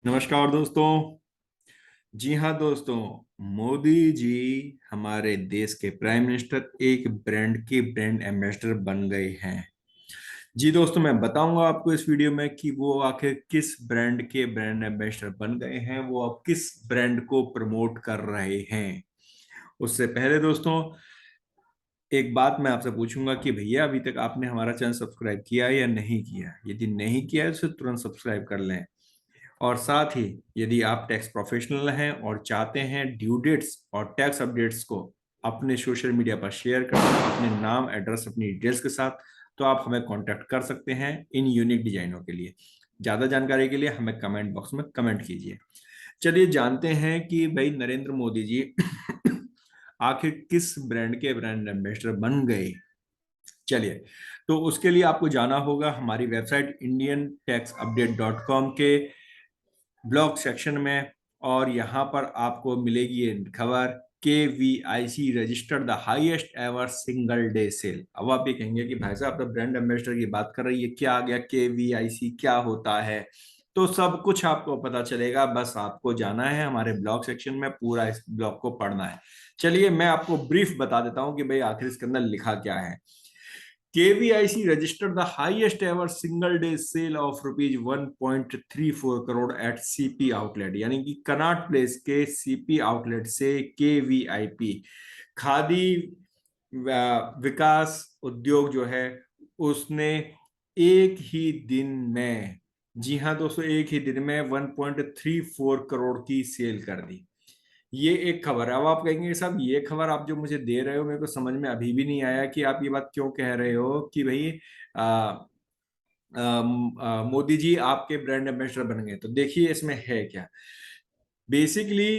नमस्कार दोस्तों। जी हाँ दोस्तों, मोदी जी हमारे देश के प्राइम मिनिस्टर एक ब्रांड के ब्रांड एम्बेसडर बन गए हैं। जी दोस्तों, मैं बताऊंगा आपको इस वीडियो में कि वो आखिर किस ब्रांड के ब्रांड एम्बेसडर बन गए हैं, वो अब किस ब्रांड को प्रमोट कर रहे हैं। उससे पहले दोस्तों, एक बात मैं आपसे पूछूंगा कि भैया अभी तक आपने हमारा चैनल सब्सक्राइब किया है या नहीं किया। यदि नहीं किया है तो तुरंत सब्सक्राइब कर लें। और साथ ही यदि आप टैक्स प्रोफेशनल हैं और चाहते हैं ड्यू डेट्स और टैक्स अपडेट्स को अपने सोशल मीडिया पर शेयर करना अपने नाम एड्रेस अपनी डिटेल्स के साथ, तो आप हमें कांटेक्ट कर सकते हैं इन यूनिक डिजाइनों के लिए। ज्यादा जानकारी के लिए हमें कमेंट बॉक्स में कमेंट कीजिए। चलिए जानते हैं कि भाई नरेंद्र मोदी जी आखिर किस ब्रांड के ब्रांड एम्बेसडर बन गए। चलिए, तो उसके लिए आपको जाना होगा हमारी वेबसाइट indiantaxupdate.com के ब्लॉग सेक्शन में। और यहाँ पर आपको मिलेगी ये खबर, KVIC registered the highest ever single day sale. अब आप ये कहेंगे कि भाई साहब, तो ब्रांड एम्बेसडर की बात कर रही है, क्या आ गया KVIC, क्या होता है? तो सब कुछ आपको पता चलेगा, बस आपको जाना है हमारे ब्लॉग सेक्शन में, पूरा इस ब्लॉग को पढ़ना है। चलिए मैं आपको ब्रीफ बता देता हूँ कि भाई आखिर इसके अंदर लिखा क्या है। KVIC registered the highest ever single day sale of rupees 1.34 crore at CP outlet, यानी कि कनॉट प्लेस के CP आउटलेट से KVIP खादी विकास उद्योग जो है, उसने एक ही दिन में, जी हाँ दोस्तों, एक ही दिन में 1.34 करोड़ की सेल कर दी। ये एक खबर है। अब आप कहेंगे साहब, ये खबर आप जो मुझे दे रहे हो मेरे को समझ में अभी भी नहीं आया कि आप ये बात क्यों कह रहे हो कि भाई मोदी जी आपके ब्रांड एम्बेसडर बन गए। तो देखिए इसमें है क्या। बेसिकली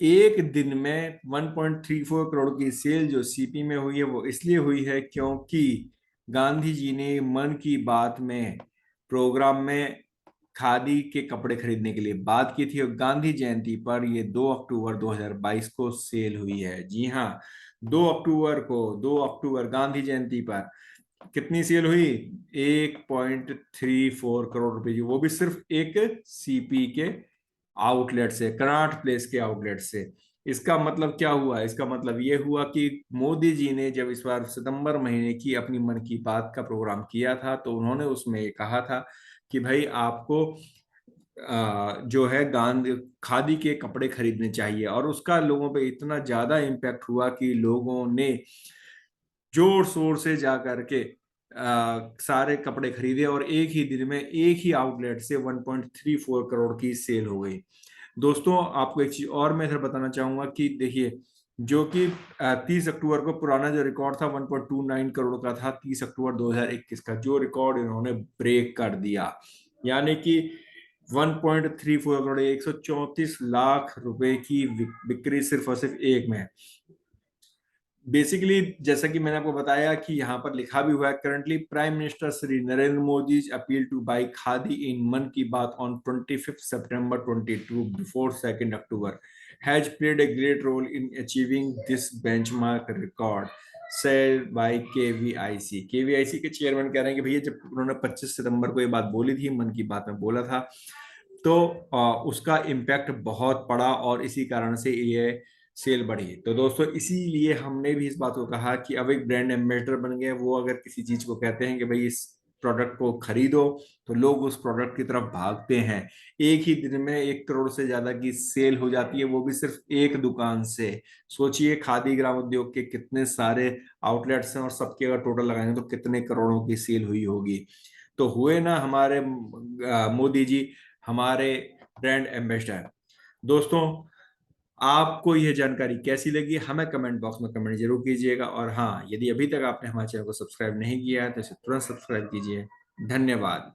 एक दिन में 1.34 करोड़ की सेल जो सीपी में हुई है, वो इसलिए हुई है क्योंकि गांधी जी ने मन की बात में प्रोग्राम में खादी के कपड़े खरीदने के लिए बात की थी, और गांधी जयंती पर ये 2 अक्टूबर 2022 को सेल हुई है। जी हाँ, 2 अक्टूबर गांधी जयंती पर कितनी सेल हुई? 1.34 करोड़ रुपए की, वो भी सिर्फ एक सीपी के आउटलेट से, कनॉट प्लेस के आउटलेट से। इसका मतलब क्या हुआ? इसका मतलब ये हुआ कि मोदी जी ने जब इस बार सितंबर महीने की अपनी मन की बात का प्रोग्राम किया था, तो उन्होंने उसमें ये कहा था कि भाई आपको जो है गांधी खादी के कपड़े खरीदने चाहिए। और उसका लोगों पे इतना ज्यादा इम्पैक्ट हुआ कि लोगों ने जोर शोर से जा करके सारे कपड़े खरीदे, और एक ही दिन में एक ही आउटलेट से 1.34 करोड़ की सेल हो गई। दोस्तों, आपको एक चीज और मैं इधर बताना चाहूंगा कि देखिए, जो कि 30 अक्टूबर को पुराना जो रिकॉर्ड था 1.29 करोड़ का था, 30 अक्टूबर 2021 का, जो रिकॉर्ड इन्होंने ब्रेक कर दिया। यानी कि 1.34 करोड़, 134 लाख रुपए की बिक्री सिर्फ और सिर्फ एक में। बेसिकली जैसा कि मैंने आपको बताया कि यहाँ पर लिखा भी हुआ है, currently prime minister Shri Narendra Modi appeal to buy khadi in Mann Ki Baat on 25 September 22 before 2 October has played a great role in achieving this benchmark record said by KVIC. KVIC के चेयरमैन कह रहे हैं कि भैया, जब उन्होंने 25 सितंबर को ये बात बोली थी, मन की बात में बोला था, तो उसका इम्पैक्ट बहुत पड़ा और इसी कारण से ये सेल बढ़ी। तो दोस्तों, इसीलिए हमने भी इस बात को कहा कि अब एक ब्रांड एम्बेसडर बन गए, वो अगर किसी चीज को कहते हैं कि भाई इस प्रोडक्ट को खरीदो, तो लोग उस प्रोडक्ट की तरफ भागते हैं। एक ही दिन में 1 करोड़ से ज्यादा की सेल हो जाती है, वो भी सिर्फ एक दुकान से। सोचिए, खादी ग्राम उद्योग के कितने सारे आउटलेट्स हैं और सबके अगर टोटल लगाएंगे तो कितने करोड़ों की सेल हुई होगी। तो हुए ना हमारे मोदी जी हमारे ब्रांड एम्बेसडर। दोस्तों, आपको यह जानकारी कैसी लगी हमें कमेंट बॉक्स में कमेंट जरूर कीजिएगा। और हाँ, यदि अभी तक आपने हमारे चैनल को सब्सक्राइब नहीं किया है तो इसे तुरंत सब्सक्राइब कीजिए। धन्यवाद।